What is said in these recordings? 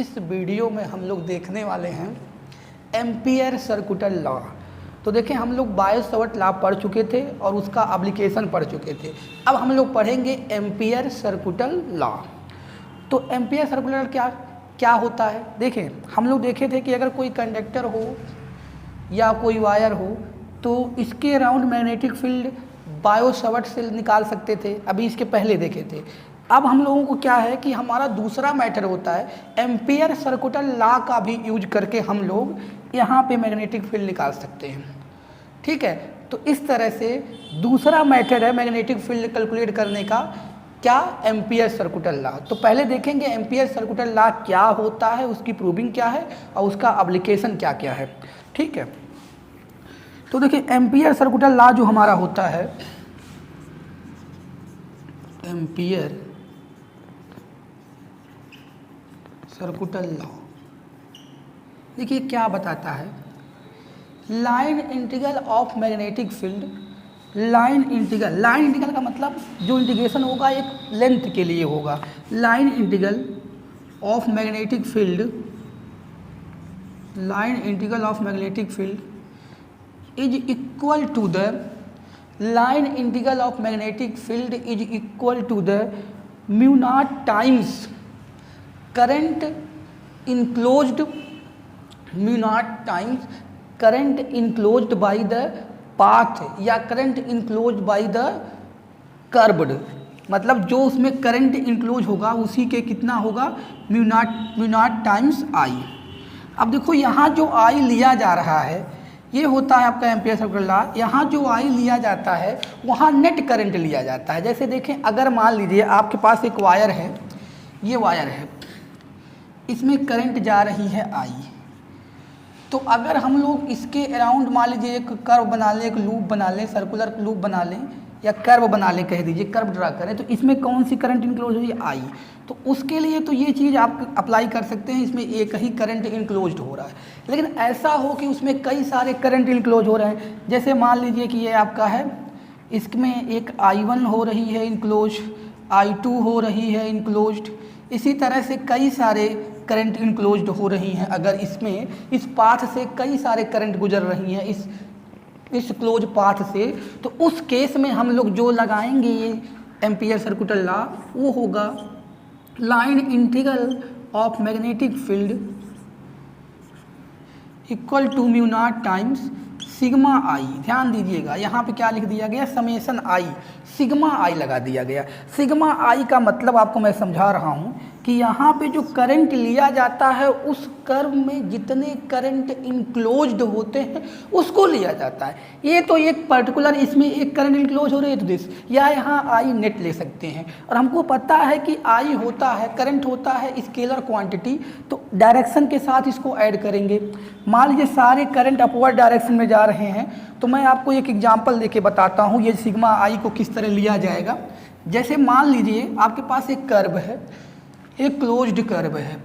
इस वीडियो में हम लोग देखने वाले हैं एम्पियर सर्कुलर लॉ। तो देखें, हम लोग बायो सावर्ट लॉ पढ़ चुके थे और उसका एप्लीकेशन पढ़ चुके थे। अब हम लोग पढ़ेंगे एम्पियर सर्कुलर लॉ। तो एम्पियर सर्कुलर क्या होता है? देखें, हम लोग देखे थे कि अगर कोई कंडक्टर हो या कोई वायर हो तो इसके around magnetic field Biot Savart से निकाल सकते थे, अभी इसके पहले देखे थे। अब हम लोगों को क्या है कि हमारा दूसरा मैटर होता है एम्पियर सर्कुलर लॉ का भी यूज करके हम लोग यहाँ पे मैग्नेटिक फील्ड निकाल सकते हैं। ठीक है, तो इस तरह से दूसरा मैटर है मैग्नेटिक फील्ड कैलकुलेट करने का, क्या? Ampere circular law. तो पहले देखेंगे एम्पियर सर्कुलर लॉ क्या होता है, उसकी प्रूविंग क्या है और उसका एप्लीकेशन क्या क्या है। ठीक है, तो देखिए एम्पियर सर्कुलर लॉ जो हमारा होता है, एम्पियर सर्कुलर लॉ देखिए क्या बताता है। Line integral of magnetic field, line integral का मतलब जो इंटीग्रेशन होगा एक लेंथ के लिए होगा। Line integral of magnetic field, line integral of magnetic field is equal to the, line integral of magnetic field is equal to the mu naught times current enclosed, mu naught times current enclosed by the path या current enclosed by the curved. मतलब जो उसमें current enclose होगा उसी के कितना होगा, mu naught times I. अब देखो यहाँ जो आई लिया जा रहा है ये होता है आपका एम्पियर सर्कुलर लॉ। यहाँ जो आई लिया जाता है वहाँ नेट करंट लिया जाता है। जैसे देखें, अगर मान लीजिए आपके पास एक वायर है, ये वायर है, इसमें करंट जा रही है आई, तो अगर हम लोग इसके अराउंड मान लीजिए एक कर्व बना लें, एक लूप बना लें, सर्कुलर लूप बना लें या कर्व बना लें, कह दीजिए कर्व ड्रा करें, तो इसमें कौन सी करंट इनक्लोज हुई? आई। तो उसके लिए तो ये चीज़ आप अप्लाई कर सकते हैं, इसमें एक ही करंट इनक्लोज हो रहा है। लेकिन ऐसा हो कि उसमें कई सारे करंट इनक्लोज हो रहे हैं, जैसे मान लीजिए कि ये आपका है, इसमें एक I1 हो रही है इनक्लोज, I2 हो रही है इनक्लोज्ड, इसी तरह से कई सारे करंट इनक्लोज्ड हो रही हैं। अगर इसमें इस पाथ से कई सारे करंट गुजर रही हैं इस क्लोज पाथ से, तो उस केस में हम लोग जो लगाएंगे ये एम्पियर सर्कुलर लॉ वो होगा line integral of magnetic field equal to mu naught times sigma I. ध्यान दीजिएगा यहाँ पे क्या लिख दिया गया, समेशन आई, सिग्मा आई लगा दिया गया। सिग्मा आई का मतलब आपको मैं समझा रहा हूँ कि यहाँ पे जो करंट लिया जाता है उस कर्व में जितने करंट इनक्लोज्ड होते हैं उसको लिया जाता है। ये तो एक पर्टिकुलर इसमें एक करंट इनक्लोज हो रही है तो दिस, या यहाँ आई नेट ले सकते हैं। और हमको पता है कि आई होता है, करंट होता है स्केलर क्वांटिटी, तो डायरेक्शन के साथ इसको ऐड करेंगे। मान लीजिए सारे करंट अपवर्ड डायरेक्शन में जा रहे हैं, तो मैं आपको एक एग्जाम्पल देके बताता हूँ ये सिग्मा आई को किस तरह लिया जाएगा। जैसे मान लीजिए आपके पास एक कर्व है, एक क्लोज्ड कर्व है,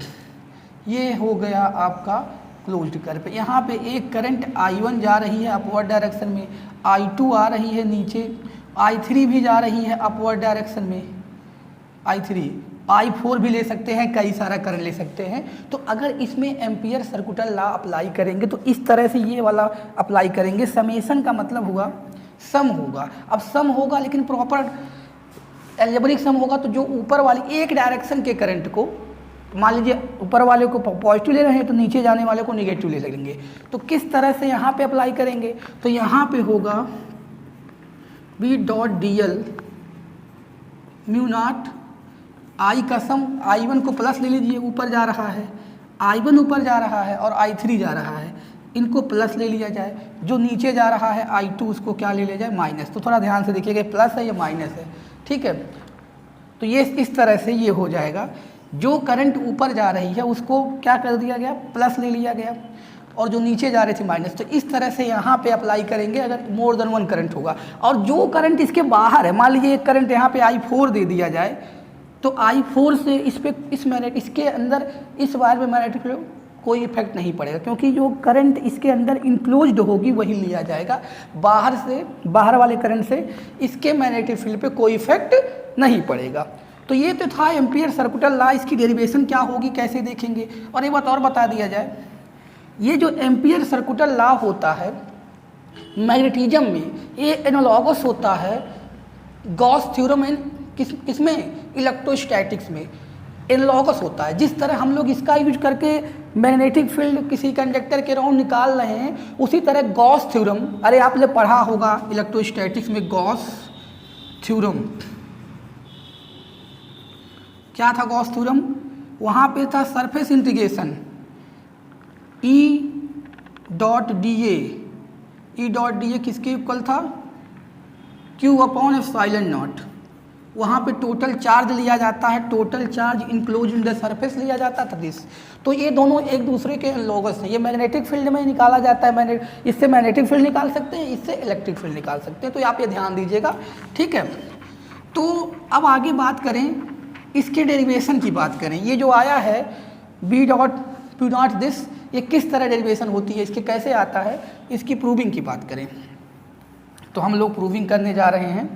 ये हो गया आपका क्लोज्ड कर्व। यहाँ पे एक करंट I1 जा रही है अपवर्ड डायरेक्शन में, I2 आ रही है नीचे, I3 भी जा रही है अपवर्ड डायरेक्शन में, I3, I4 भी ले सकते हैं, कई सारा करंट ले सकते हैं। तो अगर इसमें एम्पियर सर्कुलर लॉ अप्लाई करेंगे तो इस तरह से ये वाला अप्लाई करेंगे। समेशन का मतलब हुआ सम होगा। अब सम होगा लेकिन प्रॉपर एल्जेब्रिक सम होगा, तो जो ऊपर वाली एक डायरेक्शन के करंट को, मान लीजिए ऊपर वाले को पॉजिटिव ले रहे हैं तो नीचे जाने वाले को नेगेटिव ले लेंगे। तो किस तरह से यहाँ पे अप्लाई करेंगे, तो यहाँ पे होगा B dot DL mu naught I का सम, I1 को प्लस ले लीजिए, ऊपर जा रहा है, I1 ऊपर जा रहा है और I3 जा रहा है, इनको प्लस ले लिया जाए। जो नीचे जा रहा है I2 उसको क्या ले लिया जाए, माइनस। तो थोड़ा ध्यान से देखिएगा प्लस है या माइनस है, ठीक है। तो ये इस तरह से ये हो जाएगा। जो करंट ऊपर जा रही है उसको क्या कर दिया गया, प्लस ले लिया गया, और जो नीचे जा रहे थे माइनस। तो इस तरह से यहाँ पे अप्लाई करेंगे अगर मोर देन वन करंट होगा। और जो करंट इसके बाहर है, मान लीजिए एक करंट यहाँ पे I4 दे दिया जाए, तो I4 से इसके अंदर इस वायर में मैग्नेटिक फील्ड कोई इफेक्ट नहीं पड़ेगा, क्योंकि जो करंट इसके अंदर इंक्लोज्ड होगी वही लिया जाएगा। बाहर वाले करंट से इसके मैग्नेटिक फील्ड पे कोई इफेक्ट नहीं पड़ेगा। तो ये तो था एम्पियर सर्कुलर लॉ, इसकी डेरिवेशन क्या होगी कैसे देखेंगे। और एक बात और बता दिया जाए, ये जो एम्पियर सर्कुलर लॉ होता है मैग्नेटिज्म में, ये एनालॉगस होता है गॉस थ्योरम किसमें, इलेक्ट्रोस्टैटिक्स में एनालॉगस होता है। जिस तरह हम लोग इसका यूज करके मैग्नेटिक फील्ड किसी कंडक्टर के अराउंड निकाल रहे हैं, उसी तरह गॉस थ्योरम, अरे आपने पढ़ा होगा इलेक्ट्रोस्टैटिक्स में गॉस थ्योरम। क्या था गॉस थ्योरम? वहाँ पे था सरफेस इंटीग्रेशन E.dA किसके इक्वल था, Q/ε0। वहाँ पे टोटल चार्ज लिया जाता है, total charge enclose in the surface लिया जाता था दिस। तो ये दोनों एक दूसरे के एनालॉगस हैं। ये मैग्नेटिक फील्ड में निकाला जाता है, इससे मैग्नेटिक फील्ड निकाल सकते हैं, इससे इलेक्ट्रिक फील्ड निकाल सकते हैं। तो आप ये ध्यान दीजिएगा, ठीक है। तो अब आगे बात करें, इसके डेरिवेशन की बात करें। ये जो आया है B.P. दिस, ये किस तरह डेरिवेशन होती है, इसके कैसे आता है, इसकी प्रूविंग की बात करें। तो हम लोग प्रूविंग करने जा रहे हैं।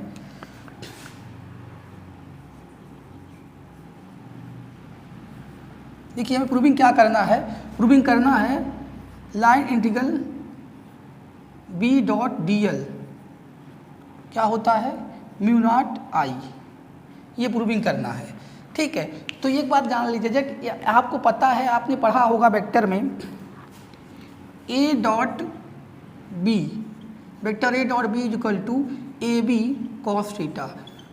देखिए हमें प्रूविंग क्या करना है, प्रूविंग करना है लाइन इंटीग्रल B.dl क्या होता है, μ0I, ये प्रूविंग करना है, ठीक है। तो एक बात जान लीजिए, जब आपको पता है, आपने पढ़ा होगा वेक्टर में A.B, vector A.B equal to AB cos theta.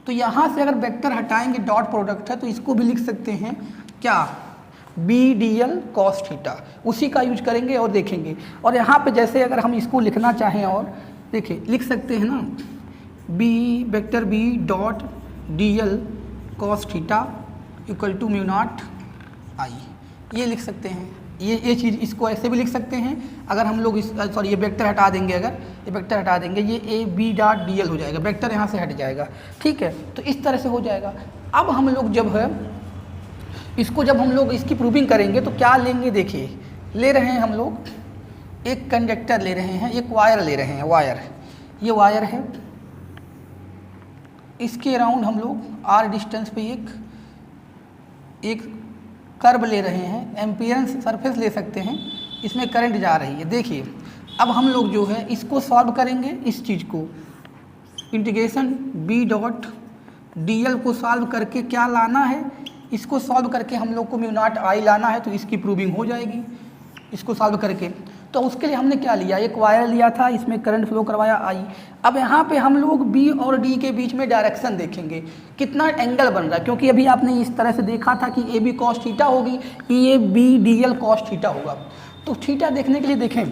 तो यहाँ से अगर वेक्टर हटाएंगे, डॉट प्रोडक्ट है, तो इसको भी लिख सकते हैं क्या, B.dl cos थीटा, उसी का यूज करेंगे और देखेंगे। और यहाँ पे जैसे अगर हम इसको लिखना चाहें, और देखिए लिख सकते हैं ना, vector B.dl cos theta equal to μ0I, ये लिख सकते हैं। ये चीज़ इसको ऐसे भी लिख सकते हैं, अगर हम लोग ये वेक्टर हटा देंगे, अगर ये वेक्टर हटा देंगे, ये AB.dl हो जाएगा, वेक्टर यहाँ से हट जाएगा, ठीक है। तो इस तरह से हो जाएगा। अब हम लोग जब है इसको, जब हम लोग इसकी प्रूविंग करेंगे तो क्या लेंगे, देखिए ले रहे हैं हम लोग एक कंडक्टर ले रहे हैं, एक वायर ले रहे हैं, वायर, ये वायर है, इसके अराउंड हम लोग r डिस्टेंस पे एक कर्व ले रहे हैं, एम्पियरेंस सरफेस ले सकते हैं, इसमें करंट जा रही है। देखिए अब हम लोग जो है इसको सॉल्व करेंगे, इस चीज़ को इंटीग्रेशन B.dl को सॉल्व करके क्या लाना है, इसको सॉल्व करके हम लोग को μ0I लाना है, तो इसकी प्रूविंग हो जाएगी इसको सॉल्व करके। तो उसके लिए हमने क्या लिया, एक वायर लिया था, इसमें करंट फ्लो करवाया I। अब यहाँ पे हम लोग B और D के बीच में डायरेक्शन देखेंगे, कितना एंगल बन रहा है, क्योंकि अभी आपने इस तरह से देखा था कि AB cos थीटा होगी, ये B.dl cos थीटा होगा। तो थीटा देखने के लिए देखें,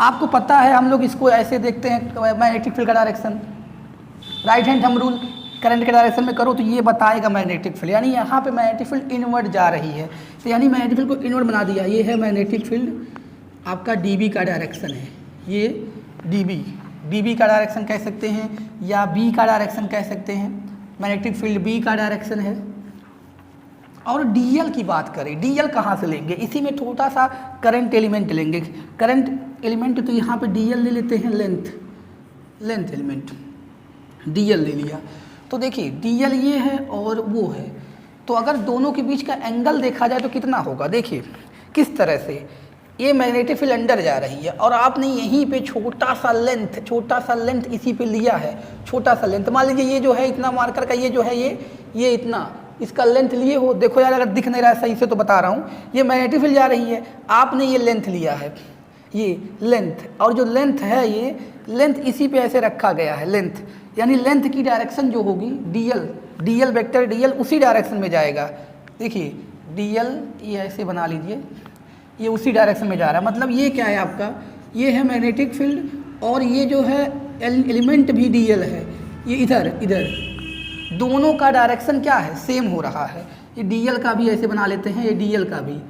आपको पता है हम लोग इसको ऐसे देखते हैं, मैग्नेटिक फील्ड का direction, right hand thumb rule, current के डायरेक्शन में करो तो ये बताएगा मैग्नेटिक फील्ड, यानी यहाँ पे मैग्नेटिक फील्ड इनवर्ड जा रही है, तो यानी मैग्नेटिक फील्ड को इनवर्ड बना दिया। ये है मैग्नेटिक फील्ड, आपका DB का डायरेक्शन है, ये DB का डायरेक्शन कह सकते हैं, या B का डायरेक्शन कह सकते हैं, मैग्नेटिक फील्ड B का डायरेक्शन है। और DL की बात करें, DL कहाँ से लेंगे, इसी में छोटा सा करंट एलिमेंट लेंगे, करंट एलिमेंट, तो यहाँ पे DL ले लेते हैं, लेंथ एलिमेंट DL ले लिया। तो देखिए DL ये है और वो है, तो अगर दोनों के बीच का एंगल देखा जाए तो कितना होगा, देखिए किस तरह से, ये मैग्नेटिक फील्ड अंदर जा रही है और आपने यहीं पे छोटा सा लेंथ इसी पे लिया है, छोटा सा लेंथ, मान लीजिए ये जो है इतना मार्कर का, ये जो है ये इतना, इसका लेंथ लिए हो, देखो यार अगर दिख नहीं रहा है सही से तो बता रहा हूँ, ये मैग्नेटिक फील्ड जा रही है, आपने ये लेंथ लिया है, ये लेंथ, और जो लेंथ है ये लेंथ इसी पे ऐसे रखा गया है, लेंथ, यानी लेंथ की डायरेक्शन जो होगी DL वेक्टर DL उसी डायरेक्शन में जाएगा। देखिए DL ये ऐसे बना लीजिए, ये उसी डायरेक्शन में जा रहा है, मतलब ये क्या है आपका, ये है मैग्नेटिक फील्ड, और ये जो है एलिमेंट भी DL है, ये इधर दोनों का डायरेक्शन क्या है, सेम हो रहा है। ये DL का भी ऐसे बना लेते हैं, ये DL का भी,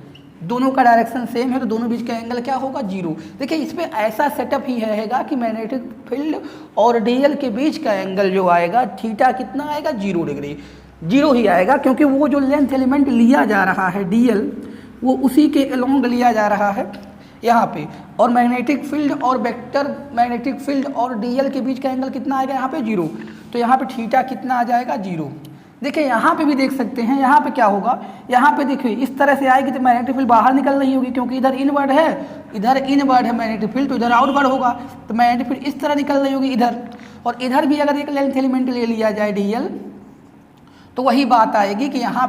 दोनों का डायरेक्शन सेम है, तो दोनों बीच का एंगल क्या होगा, 0। देखिए इस पर ऐसा सेटअप ही रहेगा कि मैग्नेटिक फील्ड और DL के बीच का एंगल जो आएगा, थीटा कितना आएगा, 0 डिग्री, 0 ही आएगा, क्योंकि वो जो लेंथ एलिमेंट लिया जा रहा है DL, वो उसी के अलोंग लिया जा रहा है यहाँ पे, और मैग्नेटिक फील्ड और वेक्टर मैग्नेटिक फील्ड और DL के बीच का एंगल कितना आएगा, यहाँ पे 0, तो यहाँ पे थीटा कितना आ जाएगा, 0। देखिए यहाँ पे भी देख सकते हैं, यहाँ पे क्या होगा, यहाँ पे देखिए इस तरह से आएगी तो मैग्नेटिक फील्ड बाहर निकल रही होगी, क्योंकि इधर इनवर्ड है, इधर इनवर्ड है मैग्नेटिक फील्ड, तो इधर आउटवर्ड होगा, तो मैग्नेटिक फील्ड इस तरह निकल रही होगी इधर। और इधर भी अगर एक लेंथ एलिमेंट ले लिया जाए dl, तो वही बात आएगी कि यहाँ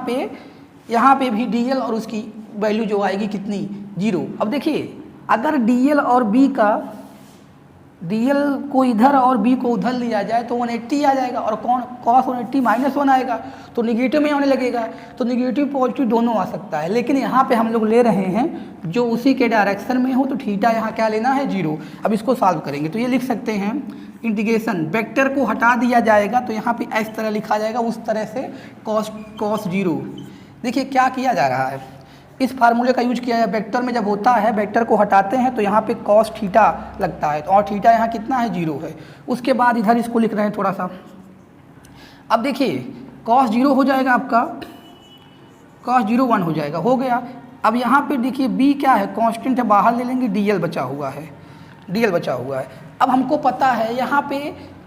पे भी dl और उसकी वैल्यू जो आएगी कितनी, 0। अब देखिए अगर dl और b का, dl को इधर और b को उधर लिया जाए तो 180 आ जाएगा, और कौन cos 180 -1 आएगा, तो निगेटिव में आने लगेगा, तो निगेटिव पॉजिटिव दोनों आ सकता है। लेकिन यहाँ पे हम लोग ले रहे हैं जो उसी के डायरेक्शन में हो, तो थीटा यहाँ क्या लेना है, 0। अब इसको सॉल्व करेंगे तो ये लिख सकते हैं इंटीग्रेशन, वेक्टर को हटा दिया जाएगा तो यहाँ पे इस तरह लिखा जाएगा, उस तरह से cos 0। देखिए क्या किया जा रहा है, इस फार्मूले का यूज किया है। वेक्टर में जब होता है, वेक्टर को हटाते हैं तो यहाँ पे cos थीटा लगता है, और थीटा यहाँ कितना है, 0 है। उसके बाद इधर इसको लिख रहे हैं थोड़ा सा। अब देखिए cos 0 हो जाएगा आपका, cos 0 1 हो जाएगा, हो गया। अब यहाँ पे देखिए b क्या है, कांस्टेंट है, बाहर ले लेंगे, dl बचा हुआ है, dl बचा हुआ है। अब हमको पता है यहाँ पे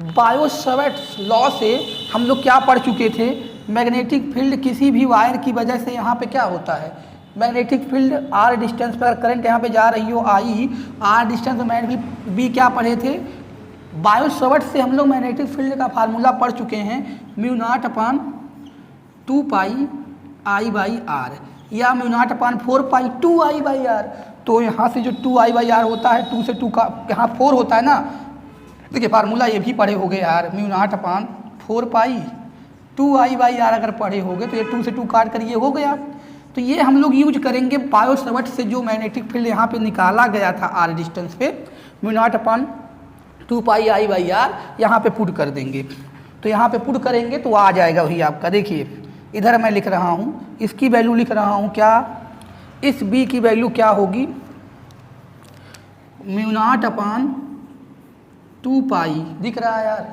बायो-सैवर्ट्स लॉ से हम लोग क्या पढ़ चुके थे, मैग्नेटिक फील्ड किसी भी वायर की वजह से यहाँ पे क्या होता है, मैग्नेटिक फील्ड r डिस्टेंस पर करंट यहाँ पे जा रही हो I, r डिस्टेंस में मैग्नेटिक b क्या पढ़े थे, बायो-सैवर्ट्स से हम लोग मैग्नेटिक फील्ड का फार्मूला पढ़ चुके हैं, μ0/2π I/r या μ0/4π 2I/r। तो यहाँ से जो 2I/r होता है, 2 से 2 का यहाँ 4 होता है ना, देखिए फार्मूला ये भी पढ़े होगे यार, μ0/4π 2I/r अगर पढ़े होगे तो ये 2 से 2 काट कर ये हो गया। तो ये हम लोग यूज करेंगे बायो-सैवर्ट्स से जो मैग्नेटिक फील्ड यहाँ पे निकाला गया था r डिस्टेंस पे, μ0/2π I/r यहाँ पे पुट कर देंगे। तो यहाँ पे पुट करेंगे तो आ जाएगा वही आपका, देखिए इधर मैं लिख रहा हूँ, इसकी वैल्यू लिख रहा हूँ क्या, इस b की वैल्यू क्या होगी, μ0/2π दिख रहा है यार,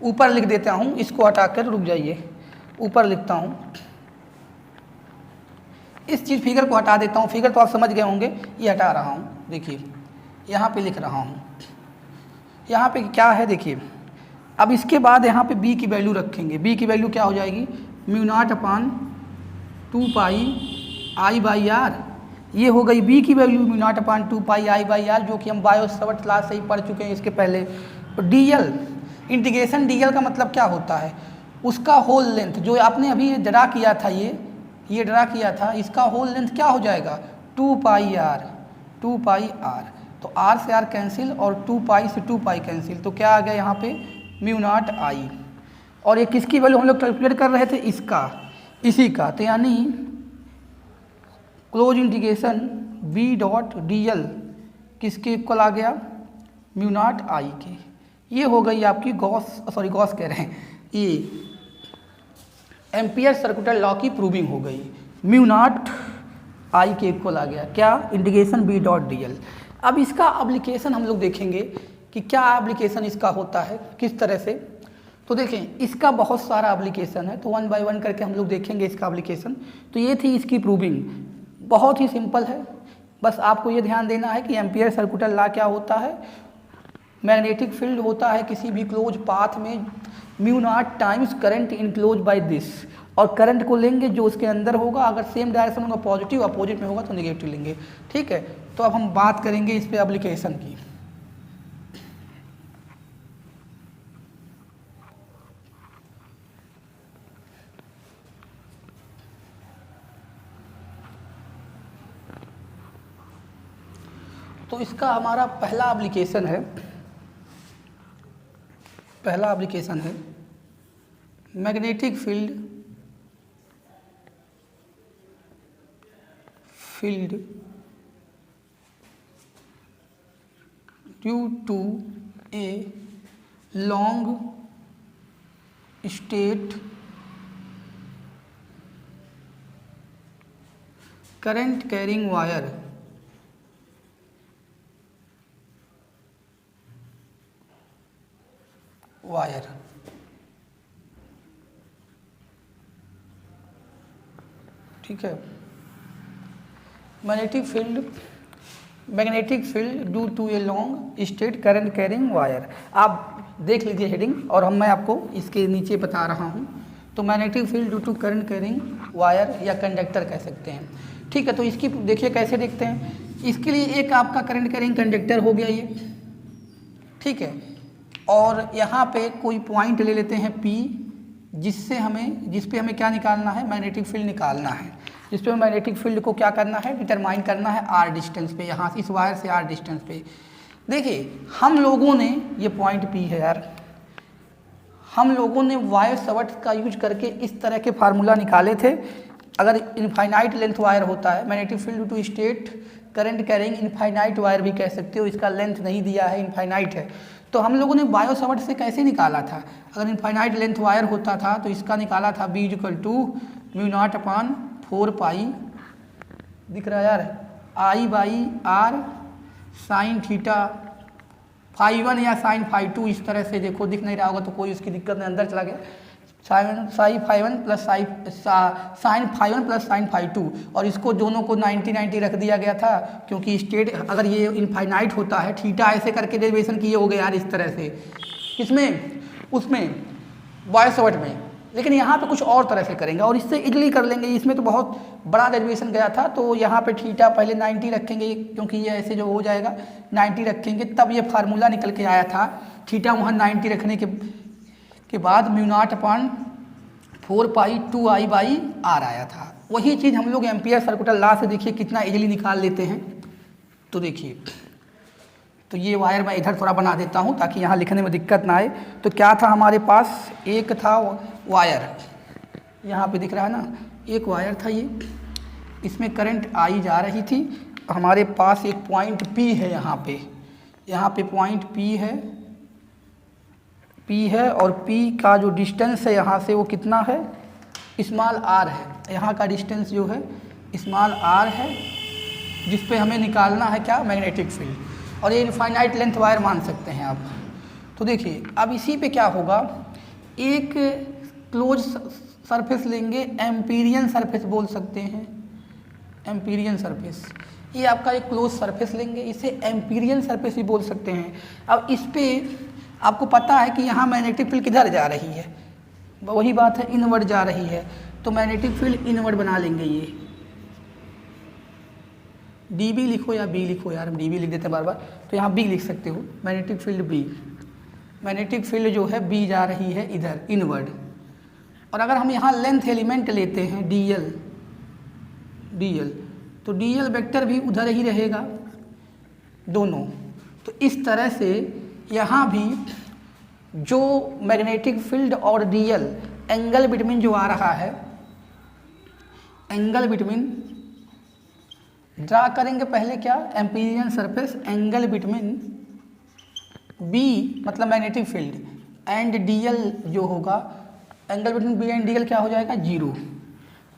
ऊपर लिख देता हूँ, इसको हटाकर रुक जाइए, ऊपर लिखता हूँ, इस चीज़ फिगर को हटा देता हूँ, फिगर तो आप समझ गए होंगे, ये हटा रहा हूँ। देखिए यहाँ पे लिख रहा हूँ, यहाँ पे क्या है देखिए। अब इसके बाद यहाँ पे b की वैल्यू रखेंगे, b की वैल्यू क्या हो जाएगी, μ0/2π I/r, ये हो गई b की वैल्यू μ0/2π I/r, जो कि हम बायो-सैवर्ट्स लॉ से ही पढ़ चुके हैं इसके पहले। dl, इंटीग्रेशन dl का मतलब क्या होता है, उसका होल लेंथ जो आपने अभी ड्रा किया था, ये ड्रा किया था, इसका होल लेंथ क्या हो जाएगा, 2πr। तो r से r कैंसिल और 2π से 2π कैंसिल, तो क्या आ गया यहाँ पे μ0I। और ये किसकी वैल्यू हम लोग कैलकुलेट कर रहे थे, इसका, इसी का, तो यानी क्लोज इंटीग्रेशन b.dl किसके इक्वल आ गया, μ0I के। ये हो गई आपकी गॉस कह रहे हैं, ये एम्पियर सर्कुलर लॉ की प्रूविंग हो गई, μ0I के इक्वल आ गया क्या, इंटीग्रेशन b.dl। अब इसका एप्लीकेशन हम लोग देखेंगे कि क्या एप्लीकेशन इसका होता है, किस तरह से। तो देखें इसका बहुत सारा एप्लीकेशन है, तो 1 बाय 1 करके हम लोग देखेंगे इसका एप्लीकेशन। तो ये थी इसकी प्रूविंग, बहुत ही सिंपल है, बस आपको ये ध्यान देना है कि एम्पियर सर्कुलर लॉ क्या होता है, मैग्नेटिक फील्ड होता है किसी भी क्लोज पाथ में μ0 times current enclose by this, और करंट को लेंगे जो उसके अंदर होगा, अगर सेम डायरेक्शन होगा पॉजिटिव, अपोजिट में होगा तो नेगेटिव लेंगे, ठीक है। तो अब हम बात करेंगे इस पे एप्लीकेशन की। तो इसका हमारा पहला एप्लीकेशन है magnetic field due to a long straight current carrying wire, ठीक है। Magnetic field due to a long straight current carrying wire. आप देख लीजिए हेडिंग, और मैं आपको इसके नीचे बता रहा हूँ तो magnetic field due to current carrying wire या कंडक्टर कह सकते हैं। ठीक है, तो इसकी देखिए कैसे देखते हैं। इसके लिए एक आपका करंट कैरिंग कंडक्टर हो गया ये, ठीक है, और यहाँ पे कोई पॉइंट ले लेते हैं P, जिस पे हमें क्या निकालना है, मैग्नेटिक फील्ड निकालना है। जिस पे मैग्नेटिक फील्ड को क्या करना है, डिटरमाइन करना है r डिस्टेंस पे, यहाँ से इस वायर से r डिस्टेंस पे। देखिए हम लोगों ने, ये पॉइंट P है यार, हम लोगों ने वायर-सवर्त का यूज करके इस तरह के फार्मूला निकाले थे। अगर इनफाइनाइट लेंथ वायर होता है, magnetic field to straight current carrying infinite wire भी कह सकते हो, इसका लेंथ नहीं दिया है, इनफाइनाइट है, तो हम लोगों ने वायर-सवर्त से कैसे निकाला था। अगर इनफाइनाइट लेंथ वायर होता था तो इसका निकाला था B = μ0/4 पाई, दिख रहा है यार, I/r साइन थीटा φ1 या साइन φ2, इस तरह से देखो, दिख नहीं रहा होगा तो कोई उसकी दिक्कत नहीं, अंदर चला गया, साइन φ1 प्लस साइन φ2, और इसको दोनों को 90-90 रख दिया गया था, क्योंकि स्टेट अगर ये इनफाइनाइट होता है, थीटा ऐसे करके डेरिवेशन किए हो गए यार इस तरह से, किसमें, उसमें वायर-सवर्त में, लेकिन यहाँ पे कुछ और तरह से करेंगे और इससे इजली कर लेंगे। इसमें तो बहुत बड़ा डेरिवेशन गया था, तो यहाँ पे थीटा पहले 90 रखेंगे, क्योंकि ये ऐसे जो हो जाएगा 90 रखेंगे, तब ये फार्मूला निकल के आया था। थीटा वहाँ 90 रखने के बाद μ0/4 पाई 2I/r आया था। वही चीज़ हम लोग एम्पियर सर्कुलर लॉ से देखिए कितना इजली निकाल लेते हैं। तो देखिए, तो ये वायर मैं इधर थोड़ा बना देता हूँ ताकि यहाँ लिखने में दिक्कत ना आए। तो क्या था हमारे पास, एक था वायर, यहाँ पे दिख रहा है ना, एक वायर था ये, इसमें करंट आई जा रही थी, हमारे पास एक पॉइंट P है, यहाँ पे पॉइंट P है और P का जो डिस्टेंस है यहाँ से वो कितना है, स्मॉल r है, यहाँ का डिस्टेंस जो है स्मॉल r है, जिस पे हमें निकालना है क्या, मैग्नेटिक फील्ड, और ये इनफाइनाइट लेंथ वायर मान सकते हैं आप। तो देखिए अब इसी पे क्या होगा, एक क्लोज सरफेस लेंगे, एम्पीरियन सरफेस बोल सकते हैं, एम्पीरियन सरफेस, ये आपका एक क्लोज सरफेस लेंगे, इसे एम्पीरियन सरफेस भी बोल सकते हैं। अब इस पे आपको पता है कि यहाँ मैग्नेटिक फील्ड किधर जा रही है, वही बात है, इनवर्ड जा रही है, तो मैग्नेटिक फील्ड इनवर्ड बना लेंगे। ये dB लिखो या B लिखो यार, हम dB लिख देते हैं बार बार, तो यहाँ B लिख सकते हो, magnetic field B, magnetic field जो है B जा रही है इधर इनवर्ड। और अगर हम यहाँ लेंथ एलिमेंट लेते हैं dl, तो dl वेक्टर भी उधर ही रहेगा दोनों। तो इस तरह से यहाँ भी जो मैग्नेटिक फील्ड और dl एंगल बिटवीन जो आ रहा है, एंगल बिटवीन ड्रा करेंगे पहले क्या, Amperian surface, angle between B मतलब मैग्नेटिक फील्ड एंड dl जो होगा, angle between B and dl क्या हो जाएगा, 0।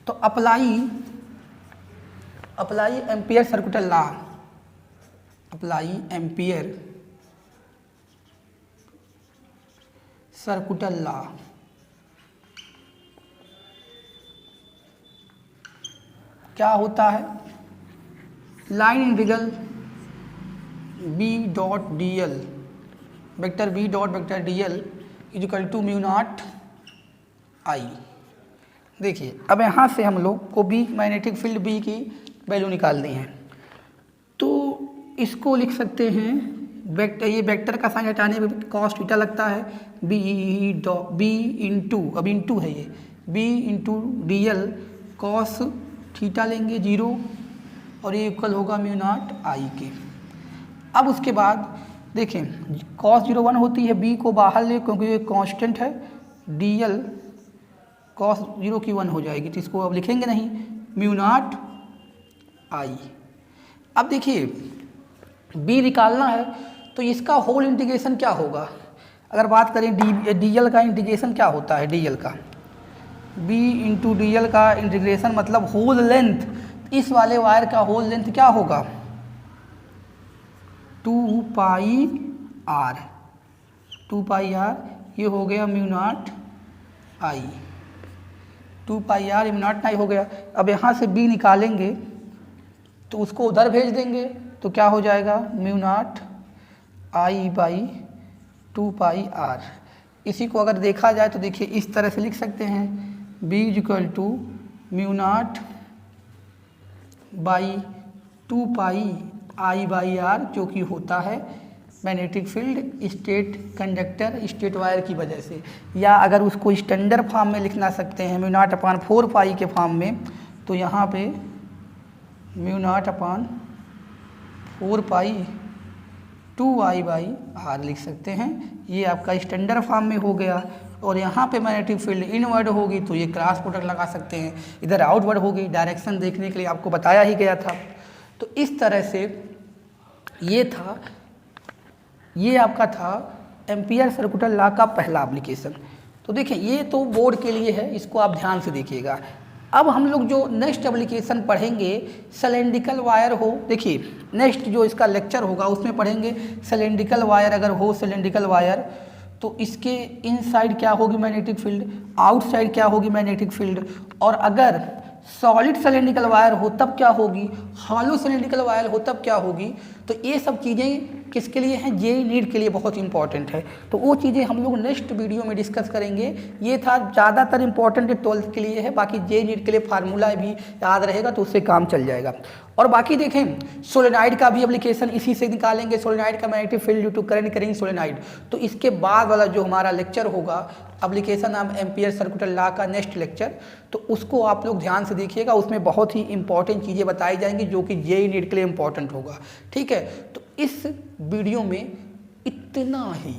तो apply ampere circular law, apply ampere circular law, क्या होता है, line integral B dot dl, vector B dot vector dl equal to μ0I। देखिए अब यहाँ से हम लोग को B मैग्नेटिक फील्ड B की वैल्यू निकालनी है, तो इसको लिख सकते हैं वेक्टर, ये वेक्टर का साइन हटाने में कॉस थीटा लगता है, B इंटू, अब इंटू है ये, B into dl cos theta लेंगे 0, और ये इक्वल होगा μ0I के। अब उसके बाद देखें cos 0 1 होती है, B को बाहर ले क्योंकि ये कांस्टेंट है, dl cos 0 की 1 हो जाएगी, तो इसको अब लिखेंगे नहीं, μ0I। अब देखिए B निकालना है तो इसका होल इंटीग्रेशन क्या होगा, अगर बात करें dl का इंटीग्रेशन क्या होता है, dl का B इंटू dl का इंटीग्रेशन मतलब होल लेंथ, इस वाले वायर का होल लेंथ क्या होगा, 2πr, ये हो गया μ0I, 2πr μ0I हो गया। अब यहाँ से B निकालेंगे तो उसको उधर भेज देंगे, तो क्या हो जाएगा, μ0I/2πr। इसी को अगर देखा जाए तो देखिए इस तरह से लिख सकते हैं, B equal to mu naught by 2 pi I by r, जो कि होता है magnetic field straight conductor straight wire की वजह से। या अगर उसको स्टैंडर्ड फॉर्म में लिखना सकते हैं म्यू नॉट अपान 4 पाई के फॉर्म में, तो यहाँ पे mu naught upon 4 pi 2I by r लिख सकते हैं। ये आपका स्टैंडर्ड फॉर्म में हो गया। और यहाँ पे मैग्नेटिक फील्ड इनवर्ड होगी तो ये क्रॉस प्रोडक्ट लगा सकते हैं, इधर आउटवर्ड होगी, डायरेक्शन देखने के लिए आपको बताया ही गया था। तो इस तरह से ये आपका था एम्पियर सर्कुलर लॉ का पहला एप्लीकेशन। तो देखिए ये तो बोर्ड के लिए है, इसको आप ध्यान से देखिएगा। अब हम लोग जो नेक्स्ट एप्लीकेशन पढ़ेंगे सिलेंड्रिकल वायर हो, देखिए नेक्स्ट जो इसका लेक्चर होगा उसमें पढ़ेंगे सिलेंड्रिकल वायर अगर हो सिलेंड्रिकल वायर, तो इसके इनसाइड क्या होगी मैग्नेटिक फील्ड, आउटसाइड क्या होगी मैग्नेटिक फील्ड। और अगर सॉलिड सिलेंड्रिकल वायर हो तब क्या होगी, हॉलो सिलेंड्रिकल वायर हो तब क्या होगी। तो ये सब चीज़ें किसके लिए हैं, जेईई नीट के लिए बहुत इंपॉर्टेंट है। तो वो चीज़ें हम लोग नेक्स्ट वीडियो में डिस्कस करेंगे। ये था ज़्यादातर इंपॉर्टेंट 12th के लिए है, बाकी जेईई नीट के लिए फार्मूला भी याद रहेगा तो उससे काम चल जाएगा। और बाकी देखें सोलेनाइड का भी एप्लीकेशन इसी से निकालेंगे, सोलेनाइड का magnetic field due to current करेंगे सोलेनाइड। तो इसके बाद वाला जो हमारा लेक्चर होगा application of ampere circular law का नेक्स्ट लेक्चर, तो उसको आप लोग ध्यान से देखिएगा। उसमें बहुत ही इंपॉर्टेंट चीज़ें बताई जाएंगी जो कि जेईई नीट के लिए इंपॉर्टेंट होगा। ठीक है, तो इस वीडियो में इतना ही।